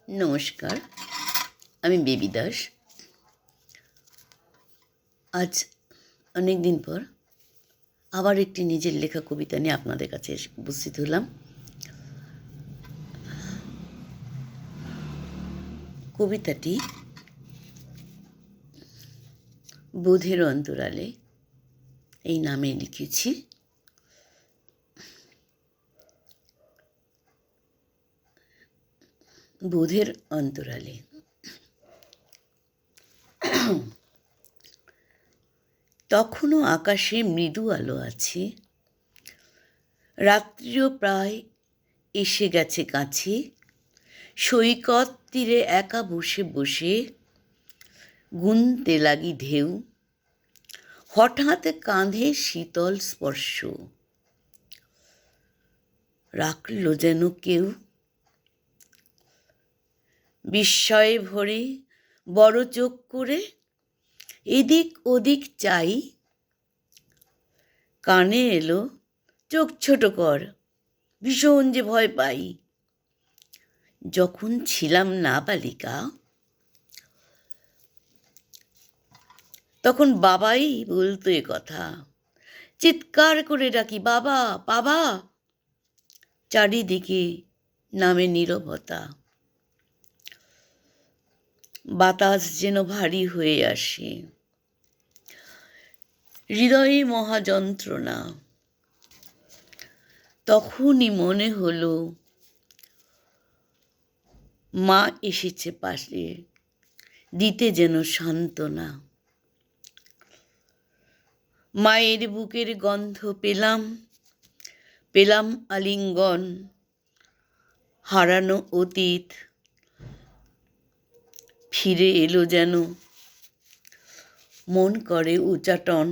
নমস্কার, আমি বেবি দাস। আজ অনেক দিন পর আবার একটি নিজের লেখা কবিতা নিয়ে আপনাদের কাছে এসে উপস্থিত হলাম। কবিতাটি বোধের অন্তরালে এই নামে লিখেছি। বোধের অন্তরালে। তখনও আকাশে মৃদু আলো আছে, রাত্রিও প্রায় এসে গেছে কাছে। সৈকত তীরে একা বসে বসে গুনতে লাগি ঢেউ। হঠাৎ কাঁধে শীতল স্পর্শ রাখল যেন কেউ। বিস্ময়ে ভরে বড় চোখ করে এদিক ওদিক চাই। কানে এলো, চোখ ছোট কর, ভীষণ যে ভয় পাই। যখন ছিলাম নাবালিকা তখন বাবাই বলতো এ কথা। চিৎকার করে ডাকি, বাবা বাবা। চারিদিকে নামে নীরবতা, বাতাস যেন ভারী হয়ে আসে, হৃদয়ে মহা যন্ত্রণা। তখনই মনে হলো মা এসেছে পাশে, দিতে যেন সান্ত্বনা। মায়ের বুকের গন্ধ পেলাম, পেলাম আলিঙ্গন। হারানো অতীত ফিরে এলো যেন, মন করে উচাটন।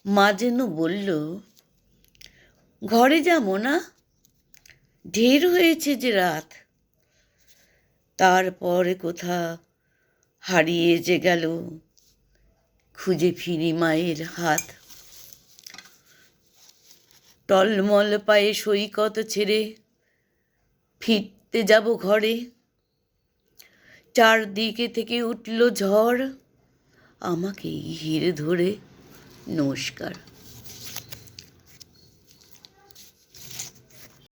মা যেন বলল, ঘরে যাবো না, ঢের হয়েছে যে রাত। তারপরে কোথা হারিয়ে যে গেল, খুঁজে ফিরি মায়ের হাত। টলমল পায়ে সৈকত ছেড়ে ফিরতে যাব ঘরে। চারদিকে থেকে উঠল ঝড়, আমাকে ঘিরে ধরে। নমস্কার।